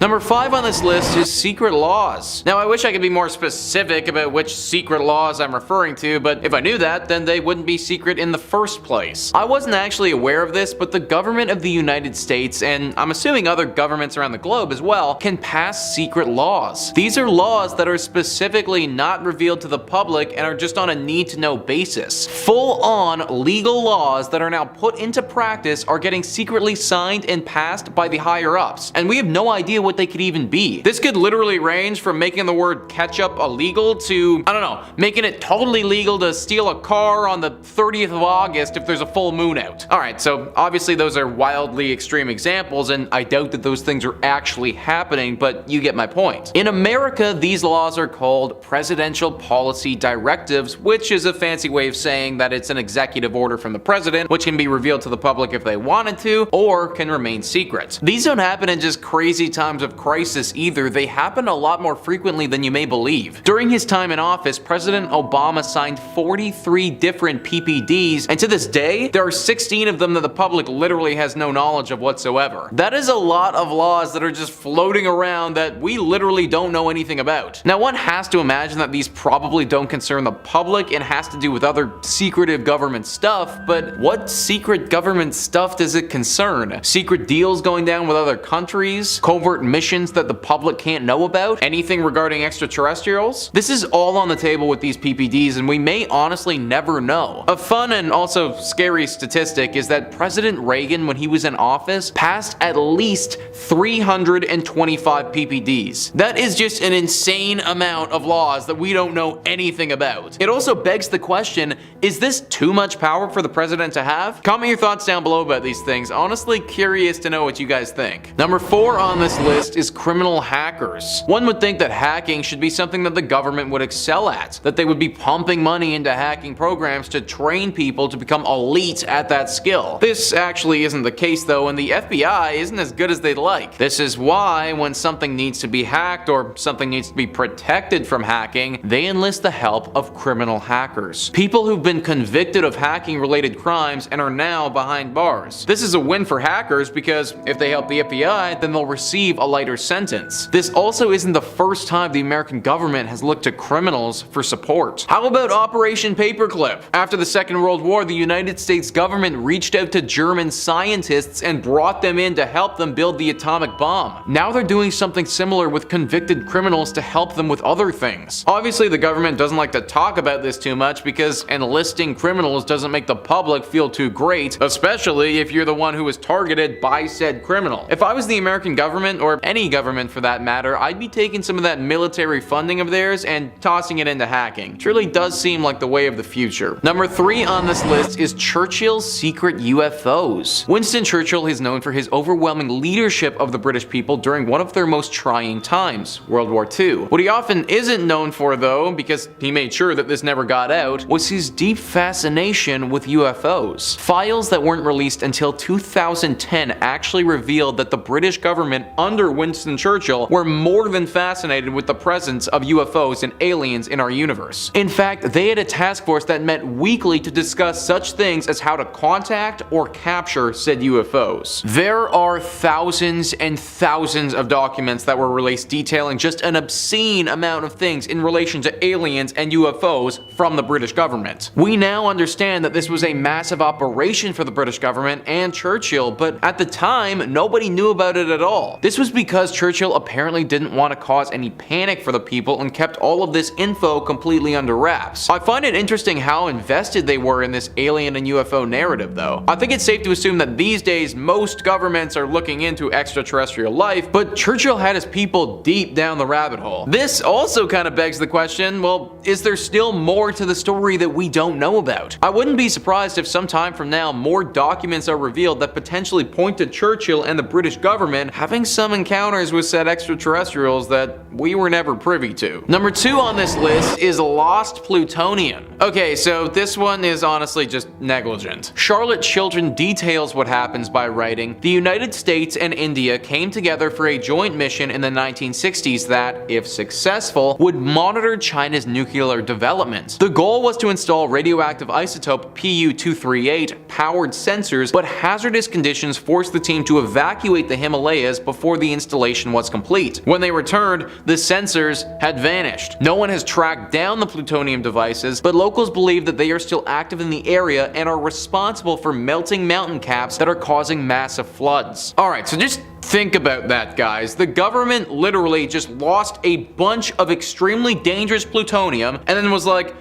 Number 5 on this list is secret laws. Now I wish I could be more specific about which secret laws I'm referring to, but if I knew that, then they wouldn't be secret in the first place. I wasn't actually aware of this, but the government of the United States, and I'm assuming other governments around the globe as well, can pass secret laws. These are laws that are specifically not revealed to the public and are just on a need-to-know basis. Full-on legal laws that are now put into practice are getting secretly signed and passed by the higher-ups, and we have no idea what they could even be. This could literally range from making the word ketchup illegal to, I don't know, making it totally legal to steal a car on the 30th of August if there's a full moon out. Alright, so obviously those are wildly extreme examples, and I doubt that those things are actually happening, but you get my point. In America, these laws are called presidential policy directives, which is a fancy way of saying that it's an executive order from the president, which can be revealed to the public if they wanted to, or can remain secret. These don't happen in just crazy times of crisis either, they happen a lot more frequently than you may believe. During his time in office, President Obama signed 43 different PPDs, and to this day, there are 16 of them that the public literally has no knowledge of whatsoever. That is a lot of laws that are just floating around that we literally don't know anything about. Now, one has to imagine that these probably don't concern the public and has to do with other secretive government stuff, but what secret government stuff does it concern? Secret deals going down with other countries? Covert missions that the public can't know about? Anything regarding extraterrestrials? This is all on the table with these PPDs, and we may honestly never know. A fun and also scary statistic is that President Reagan, when he was in office, passed at least 325 PPDs. That is just an insane amount of laws that we don't know anything about. It also begs the question, is this too much power for the president to have? Comment your thoughts down below about these things. Honestly curious to know what you guys think. Number 4 on this list is criminal hackers. One would think that hacking should be something that the government would excel at, that they would be pumping money into hacking programs to train people to become elite at that skill. This actually isn't the case though, and the FBI isn't as good as they'd like. This is why when something needs to be hacked or something needs to be protected from hacking, they enlist the help of criminal hackers. People who've been convicted of hacking related crimes and are now behind bars. This is a win for hackers because if they help the FBI, then they'll receive a lighter sentence. This also isn't the first time the American government has looked to criminals for support. How about Operation Paperclip? After the Second World War, the United States government reached out to German scientists and brought them in to help them build the atomic bomb. Now they're doing something similar with convicted criminals to help them with other things. Obviously, the government doesn't like to talk about this too much because enlisting criminals doesn't make the public feel too great, especially if you're the one who was targeted by said criminal. If I was the American government, or any government for that matter, I'd be taking some of that military funding of theirs and tossing it into hacking. It really does seem like the way of the future. Number 3 on this list is Churchill's secret UFOs. Winston Churchill is known for his overwhelming leadership of the British people during one of their most trying times, World War II. What he often isn't known for though, because he made sure that this never got out, was his deep fascination with UFOs. Files that weren't released until 2010 actually revealed that the British government under Winston Churchill were more than fascinated with the presence of UFOs and aliens in our universe. In fact, they had a task force that met weekly to discuss such things as how to contact or capture said UFOs. There are thousands and thousands of documents that were released detailing just an obscene amount of things in relation to aliens and UFOs from the British government. We now understand that this was a massive operation for the British government and Churchill, but at the time, nobody knew about it at all. This was because Churchill apparently didn't want to cause any panic for the people and kept all of this info completely under wraps. I find it interesting how invested they were in this alien and UFO narrative though. I think it's safe to assume that these days most governments are looking into extraterrestrial life, but Churchill had his people deep down the rabbit hole. This also kind of begs the question, well, is there still more to the story that we don't know about? I wouldn't be surprised if sometime from now more documents are revealed that potentially point to Churchill and the British government having some encounters with said extraterrestrials that we were never privy to. Number 2 on this list is lost plutonium. Okay, so this one is honestly just negligent. Charlotte Children details what happens by writing, the United States and India came together for a joint mission in the 1960s that, if successful, would monitor China's nuclear development. The goal was to install radioactive isotope Pu-238 powered sensors, but hazardous conditions forced the team to evacuate the Himalayas before the the installation was complete. When they returned, the sensors had vanished. No one has tracked down the plutonium devices, but locals believe that they are still active in the area and are responsible for melting mountain caps that are causing massive floods. Alright, so just think about that, guys. The government literally just lost a bunch of extremely dangerous plutonium and then was like,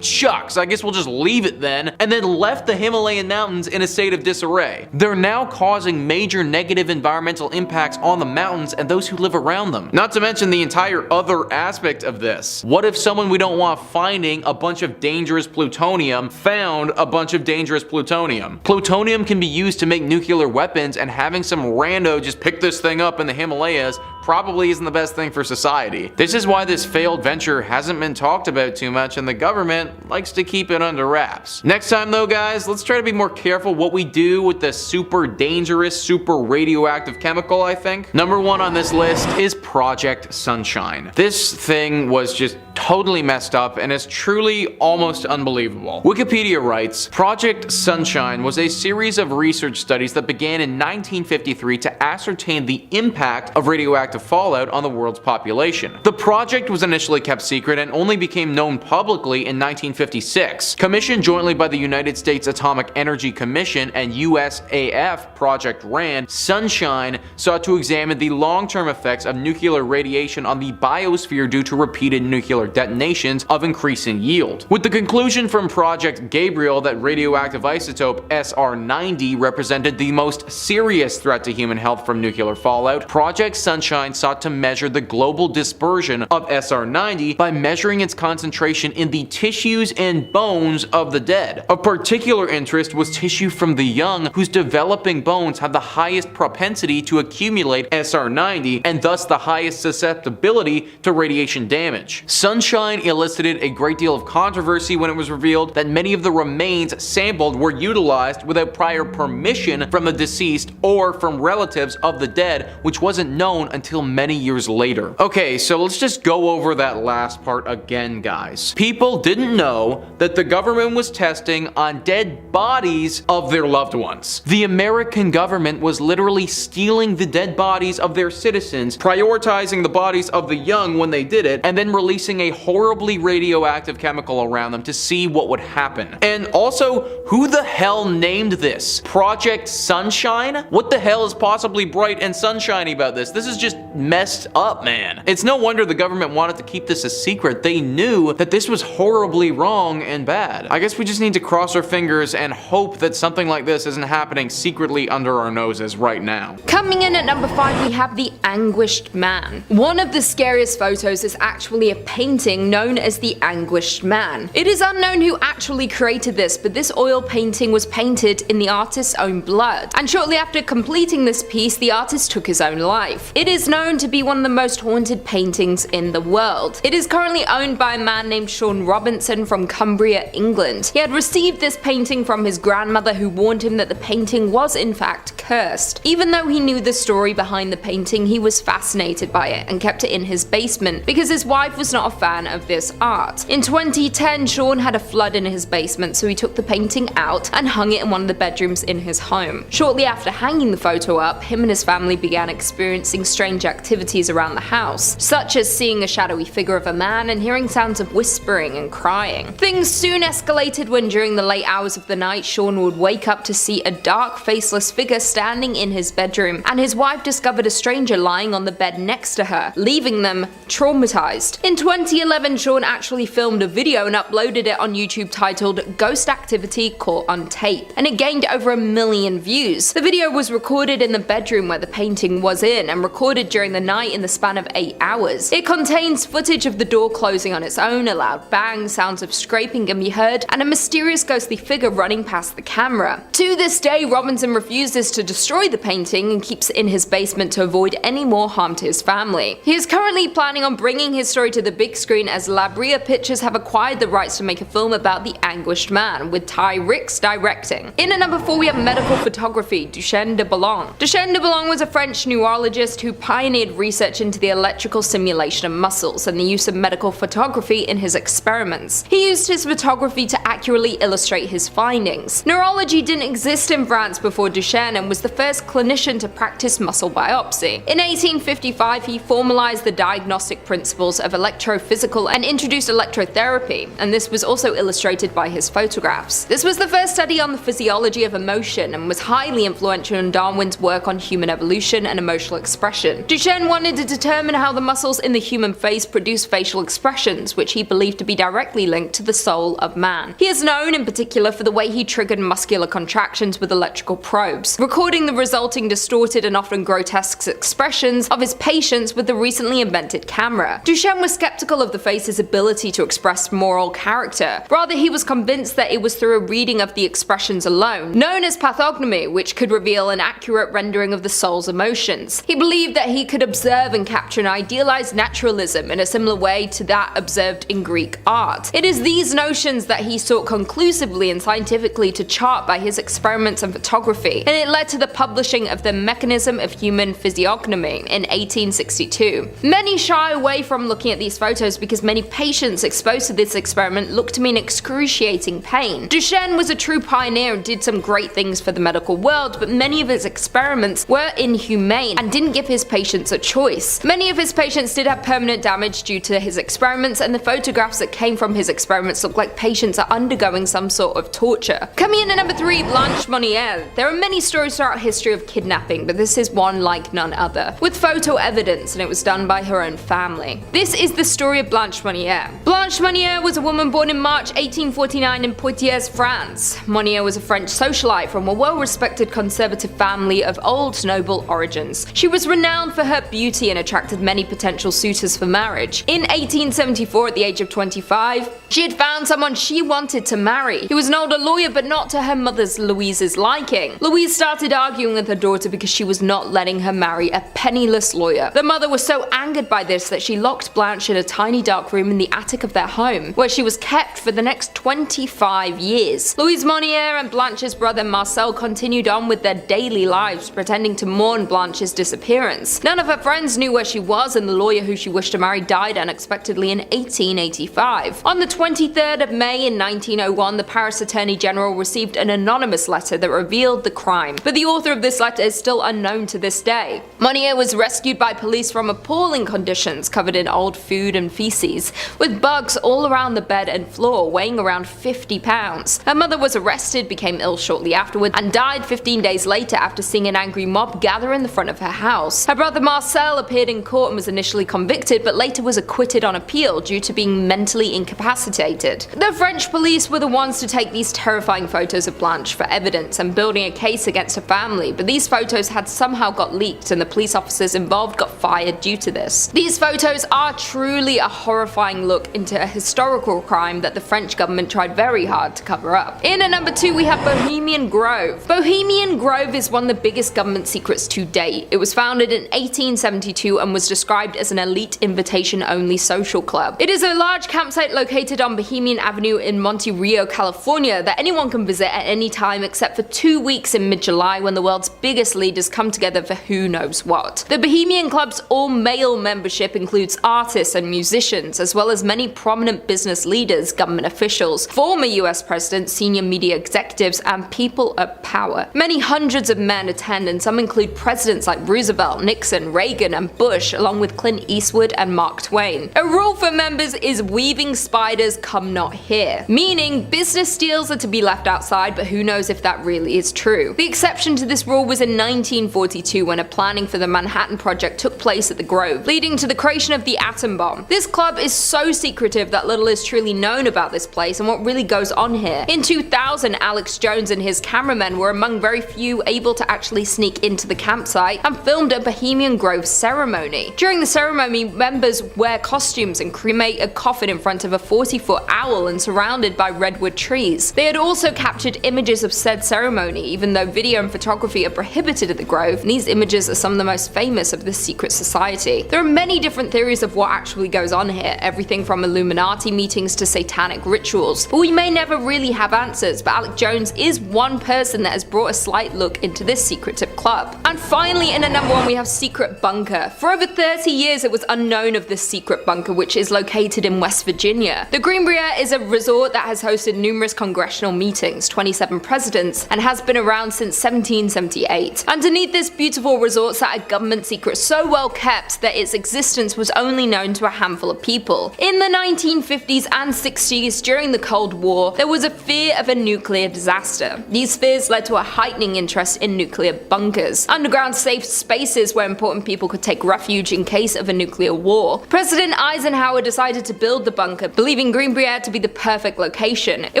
shucks, I guess we'll just leave it then, and then left the Himalayan mountains in a state of disarray. They're now causing major negative environmental impacts on the mountains and those who live around them. Not to mention the entire other aspect of this. What if someone we don't want finding a bunch of dangerous plutonium found a bunch of dangerous plutonium? Plutonium can be used to make nuclear weapons, and having some rando just pick this thing up in the Himalayas probably isn't the best thing for society. This is why this failed venture hasn't been talked about too much, and the government likes to keep it under wraps. Next time though, guys, let's try to be more careful what we do with this super dangerous, super radioactive chemical, I think. Number 1 on this list is Project Sunshine. This thing was just totally messed up and is truly almost unbelievable. Wikipedia writes, Project Sunshine was a series of research studies that began in 1953 to ascertain the impact of radioactive fallout on the world's population. The project was initially kept secret and only became known publicly in 1956. Commissioned jointly by the United States Atomic Energy Commission and USAF Project RAND, Sunshine sought to examine the long-term effects of nuclear radiation on the biosphere due to repeated nuclear detonations of increasing yield. With the conclusion from Project Gabriel that radioactive isotope SR90 represented the most serious threat to human health from nuclear fallout, Project Sunshine sought to measure the global dispersion of SR90 by measuring its concentration in the tissues and bones of the dead. Of particular interest was tissue from the young, whose developing bones have the highest propensity to accumulate SR90 and thus the highest susceptibility to radiation damage. Sunshine elicited a great deal of controversy when it was revealed that many of the remains sampled were utilized without prior permission from the deceased or from relatives of the dead, which wasn't known until many years later. Okay, so let's just go over that last part again, guys. People didn't know that the government was testing on dead bodies of their loved ones. The American government was literally stealing the dead bodies of their citizens, prioritizing the bodies of the young when they did it, and then releasing a horribly radioactive chemical around them to see what would happen. And also, who the hell named this? Project Sunshine? What the hell is possibly bright and sunshiny about this? This is just messed up, man. It's no wonder the government wanted to keep this a secret. They knew that this was horribly wrong and bad. I guess we just need to cross our fingers and hope that something like this isn't happening secretly under our noses right now. Coming in at number 5, we have the Anguished Man. One of the scariest photos is actually a painting known as the Anguished Man. It is unknown who actually created this, but this oil painting was painted in the artist's own blood. And shortly after completing this piece, the artist took his own life. It is known to be one of the most haunted paintings in the world. It is currently owned by a man named Sean Robinson from Cumbria, England. He had received this painting from his grandmother, who warned him that the painting was in fact cursed. Even though he knew the story behind the painting, he was fascinated by it and kept it in his basement because his wife was not a fan of this art. In 2010, Sean had a flood in his basement, so he took the painting out and hung it in one of the bedrooms in his home. Shortly after hanging the photo up, him and his family began experiencing strange activities around the house, such as seeing a shadowy figure of a man and hearing sounds of whispering and crying. Things soon escalated when during the late hours of the night, Sean would wake up to see a dark, faceless figure standing in his bedroom, and his wife discovered a stranger lying on the bed next to her, leaving them traumatized. In 2011, Sean actually filmed a video and uploaded it on YouTube titled Ghost Activity Caught on Tape, and it gained over 1 million views. The video was recorded in the bedroom where the painting was in and recorded during the night in the span of 8 hours. It contains footage of the door closing on its own, a loud bang, sounds of scraping can be heard, and a mysterious ghostly figure running past the camera. To this day, Robinson refuses to destroy the painting and keeps it in his basement to avoid any more harm to his family. He is currently planning on bringing his story to the big screen, as Labria Pictures have acquired the rights to make a film about the Anguished Man, with Ty Ricks directing. In at number 4, we have medical photography, Duchenne de Boulogne. Duchenne de Boulogne was a French neurologist who pioneered research into the electrical stimulation of muscles and the use of medical photography in his experiments. He used his photography to accurately illustrate his findings. Neurology didn't exist in France before Duchenne, and was the first clinician to practice muscle biopsy. In 1855, he formalized the diagnostic principles of electrophysical and introduced electrotherapy, and this was also illustrated by his photographs. This was the first study on the physiology of emotion and was highly influential in Darwin's work on human evolution and emotional expression. Duchenne wanted to determine how the muscles in the human face produce facial expressions, which he believed to be directly linked to the soul of man. He is known in particular for the way he triggered muscular contractions with electrical probes, recording the resulting distorted and often grotesque expressions of his patients with the recently invented camera. Duchenne was skeptical of the face's ability to express moral character. Rather, he was convinced that it was through a reading of the expressions alone, known as pathognomy, which could reveal an accurate rendering of the soul's emotions. He believed that he could observe and capture an idealized naturalism in a similar way to that observed in Greek art. It is these notions that he sought conclusively and scientifically to chart by his experiments and photography, and it led to the publishing of The Mechanism of Human Physiognomy in 1862. Many shy away from looking at these photos because many patients exposed to this experiment looked to mean excruciating pain. Duchenne was a true pioneer and did some great things for the medical world, but many of his experiments were inhumane and didn't give his patients a choice. Many of his patients did have permanent damage due to his experiments, and the photographs that came from his experiments look like patients are undergoing some sort of torture. Coming in at number 3, Blanche Moneym. There are many stories throughout history of kidnapping, but this is one like none other, with photo evidence, and it was done by her own family. This is the story of Blanche Moneym. Blanche Moneym was a woman born in March 1849 in Poitiers, France. Moneym was a French socialite from a well-respected conservative family of old noble origins. She was renowned for her beauty and attracted many potential suitors for marriage. In 1874, at the age of 25, she had found someone she wanted to marry. He was an older lawyer, but not to her mother's Louise's liking. Louise started arguing with her daughter because she was not letting her marry a penniless lawyer. The mother was so angered by this that she locked Blanche in a tiny dark room in the attic of their home, where she was kept for the next 25 years. Louise Moneym and Blanche's brother Marcel continued on with their daily lives, pretending to mourn Blanche's disappearance. None of her friends knew where she was, and the lawyer who she wished to marry died unexpectedly in 1885. On the 23rd of May in 1901, the Paris Attorney General received an anonymous letter that revealed the crime, but the author of this letter is still unknown to this day. Moneym was rescued by police from appalling conditions, covered in old food and feces, with bugs all around the bed and floor, weighing around 50 pounds. Her mother was arrested, became ill shortly afterward, and died 15 days later after seeing an angry mob gather in the front of her house. Her brother Marcel appeared in court and was initially convicted, but later was acquitted on appeal due to being mentally incapacitated. The French police were the ones to take these terrifying photos of Blanche for evidence and building a case against her family, but these photos had somehow got leaked and the police officers involved got fired due to this. These photos are truly a horrifying look into a historical crime that the French government tried very hard to cover up. In at number 2, we have Bohemian Grove. Bohemian Grove is one of the biggest government secrets to date. It was founded in 1872 and was described as an elite invitation-only social club. It is a large campsite located on Bohemian Avenue in Monte Rio, California, that anyone can visit at any time except for 2 weeks in mid-July when the world's biggest leaders come together for who knows what. The Bohemian Club's all-male membership includes artists and musicians, as well as many prominent business leaders, government officials, former US presidents, senior media executives, and people of power. Many hundreds of men attend, and some include presidents like Roosevelt, Nixon, Reagan, and Bush, along with Clint Eastwood and Mark Twain. A rule for members is weaving spiders come not here, meaning business deals are to be left outside, but who knows if that really is true. The exception to this rule was in 1942 when a planning for the Manhattan Project took place at the Grove, leading to the creation of the atom bomb. This club is so secretive that little is truly known about this place and what really goes on here. In 2000, Alex Jones and his cameramen were among very few able to actually sneak into the campsite and filmed a Bohemian Grove ceremony. During the ceremony, members wear costumes and cremate a coffin in front of a 40-foot owl and surrounded by redwood trees. They had also captured images of said ceremony, even though video and photography are prohibited at the Grove, and these images are some of the most famous of this secret society. There are many different theories of what actually goes on here, everything from Illuminati meetings to satanic rituals, but we may never really have answers, but Alex Jones is one person that has brought a slight look into this secretive club. And finally, in at number 1, we have Secret Bunker. For over 30 years, it was unknown of this secret bunker, which is located in West Virginia. The Green Brier is a resort that has hosted numerous congressional meetings, 27 presidents, and has been around since 1978. Underneath this beautiful resort sat a government secret so well kept that its existence was only known to a handful of people. In the 1950s and 60s, during the Cold War, there was a fear of a nuclear disaster. These fears led to a heightening interest in nuclear bunkers, underground safe spaces where important people could take refuge in case of a nuclear war. President Eisenhower decided to build the bunker, believing Green Briere to be the perfect location. It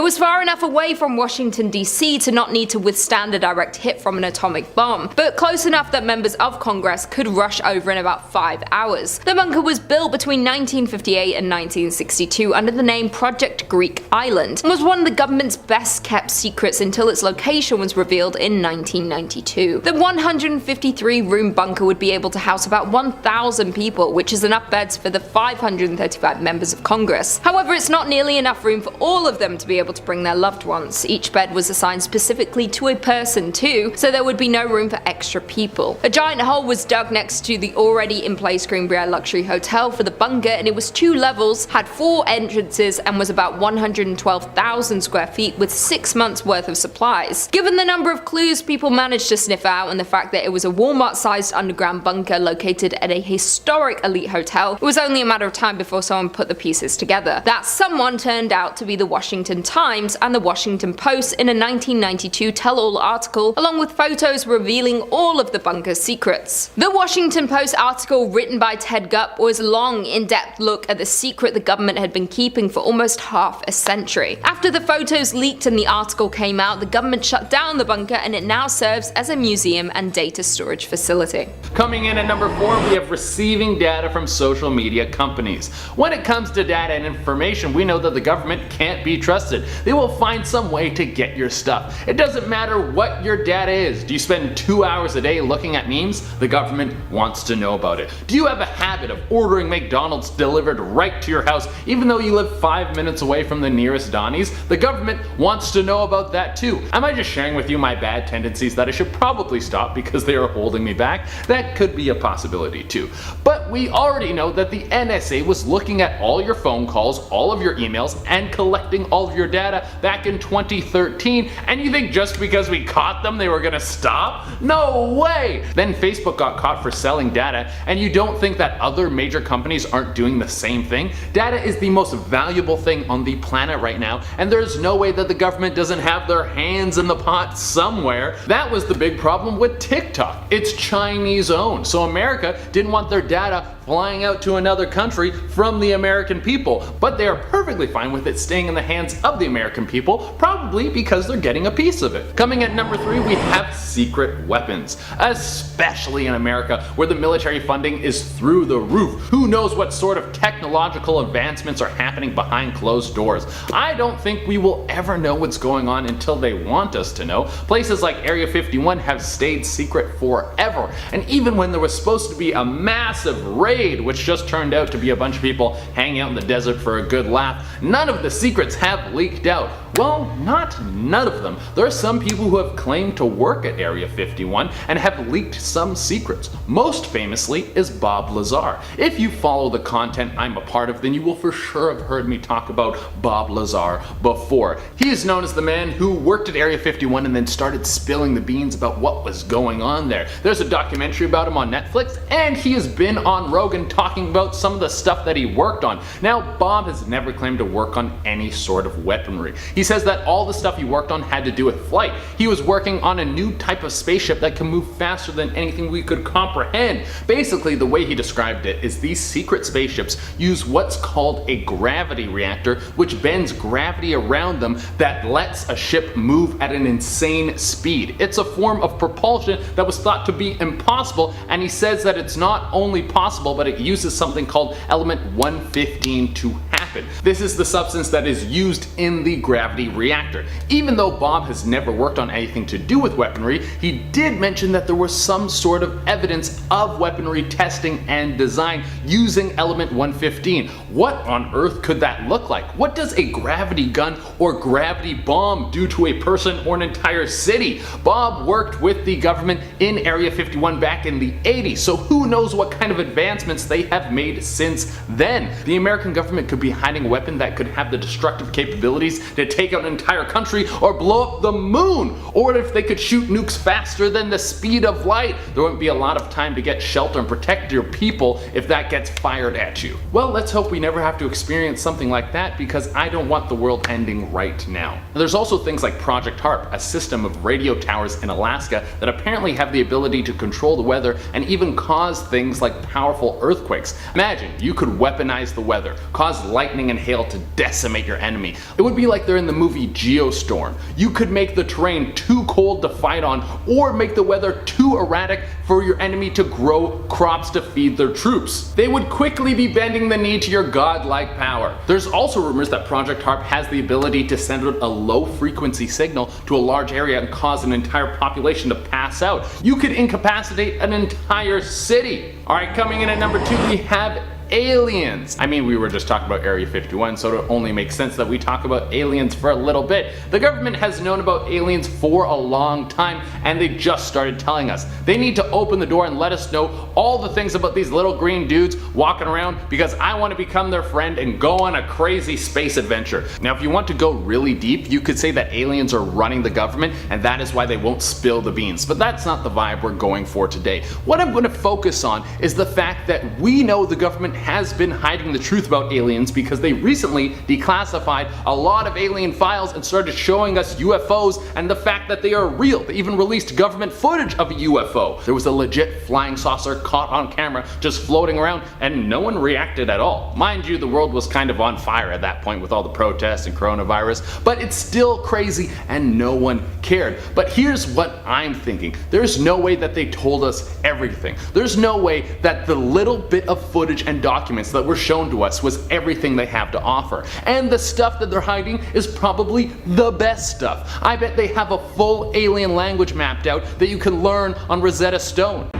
was far enough away from Washington, D.C. to not need to withstand a direct hit from an atomic bomb, but close enough that members of Congress could rush over in about 5 hours. The bunker was built between 1958 and 1962 under the name Project Greek Island, and was one of the government's best kept secrets until its location was revealed in 1992. The 153-room bunker would be able to house about 1,000 people, which is enough beds for the 535 members of Congress. However, it's not nearly enough room for all of them to be able to bring their loved ones. Each bed was assigned specifically to a person too, so there would be no room for extra people. A giant hole was dug next to the already in place Green Briere Luxury Hotel for the bunker, and it was 2 levels, had 4 entrances, and was about 112,000 square feet with 6 months worth of supplies. Given the number of clues people managed to sniff out and the fact that it was a Walmart-sized underground bunker located at a historic elite hotel, it was only a matter of time before someone put the pieces together. That someone turned out to be the Washington Times and the Washington Post in a 1992 tell-all article, along with photos revealing all of the bunker's secrets. The Washington Post article, written by Ted Gupp, was a long, in-depth look at the secret the government had been keeping for almost half a century. After the photos leaked and the article came out, the government shut down the bunker, and it now serves as a museum and data storage facility. Coming in at number 4, we have receiving data from social media companies. When it comes to data and information, we know that the government can't be trusted. They will find some way to get your stuff. It doesn't matter what your data is. Do you spend 2 hours a day looking at memes? The government wants to know about it. Do you have a habit of ordering McDonald's delivered right to your house even though you live 5 minutes away from the nearest Donnie's? The government wants to know about that too. Am I just sharing with you my bad tendencies that I should probably stop because they are holding me back? That could be a possibility too. But we already know that the NSA was looking at all your phone calls, all of your emails, and collecting all of your data back in 2013, and you think just because we caught them they were gonna stop? No way! Then Facebook got caught for selling data, and you don't think that other major companies aren't doing the same thing? Data is the most valuable thing on the planet right now, and there's no way that the government doesn't have their hands in the pot somewhere. That was the big problem with TikTok. It's Chinese owned, so America didn't want their data flying out to another country from the American people, but they are perfectly fine with it staying in the hands of the American people, probably because they're getting a piece of it. Coming at number 3, we have secret weapons, especially in America where the military funding is through the roof. Who knows what sort of technological advancements are happening behind closed doors? I don't think we will ever know what's going on until they want us to know. Places like Area 51 have stayed secret forever, and even when there was supposed to be a massive raid, which just turned out to be a bunch of people hanging out in the desert for a good laugh, none of the secrets have leaked out. Well, not none of them. There are some people who have claimed to work at Area 51 and have leaked some secrets. Most famously is Bob Lazar. If you follow the content I'm a part of, then you will for sure have heard me talk about Bob Lazar before. He is known as the man who worked at Area 51 and then started spilling the beans about what was going on there. There's a documentary about him on Netflix, and he has been on Rogan talking about some of the stuff that he worked on. Now, Bob has never claimed to work on any sort of weaponry. He says that all the stuff he worked on had to do with flight. He was working on a new type of spaceship that can move faster than anything we could comprehend. Basically, the way he described it is these secret spaceships use what's called a gravity reactor, which bends gravity around them that lets a ship move at an insane speed. It's a form of propulsion that was thought to be impossible, and he says that it's not only possible, but it uses something called element 115 to happen. This is the substance that is used in the gravity reactor. Even though Bob has never worked on anything to do with weaponry, he did mention that there was some sort of evidence of weaponry testing and design using element 115. What on earth could that look like? What does a gravity gun or gravity bomb do to a person or an entire city? Bob worked with the government in Area 51 back in the 80s, so who knows what kind of advancements they have made since then. The American government could be hiding a weapon that could have the destructive capabilities to take out an entire country or blow up the moon? Or if they could shoot nukes faster than the speed of light, there wouldn't be a lot of time to get shelter and protect your people if that gets fired at you. Well, let's hope we never have to experience something like that, because I don't want the world ending right now. There's also things like Project HARP, a system of radio towers in Alaska that apparently have the ability to control the weather and even cause things like powerful earthquakes. Imagine you could weaponize the weather, cause lightning and hail to decimate your enemy. It would be like they're in the movie Geostorm. You could make the terrain too cold to fight on, or make the weather too erratic for your enemy to grow crops to feed their troops. They would quickly be bending the knee to your godlike power. There's also rumors that Project HARP has the ability to send out a low frequency signal to a large area and cause an entire population to pass out. You could incapacitate an entire city. Alright, coming in at number 2, we have aliens. I mean, we were just talking about Area 51, so it only makes sense that we talk about aliens for a little bit. The government has known about aliens for a long time, and they just started telling us. They need to open the door and let us know all the things about these little green dudes walking around, because I want to become their friend and go on a crazy space adventure. Now, if you want to go really deep, you could say that aliens are running the government, and that is why they won't spill the beans. But that's not the vibe we're going for today. What I'm going to focus on is the fact that we know the government has been hiding the truth about aliens, because they recently declassified a lot of alien files and started showing us UFOs and the fact that they are real. They even released government footage of a UFO. There was a legit flying saucer caught on camera just floating around, and no one reacted at all. Mind you, the world was kind of on fire at that point with all the protests and coronavirus, but it's still crazy and no one cared. But here's what I'm thinking. There's no way that they told us everything. There's no way that the little bit of footage and documents that were shown to us was everything they have to offer. And the stuff that they're hiding is probably the best stuff. I bet they have a full alien language mapped out that you can learn on Rosetta Stone.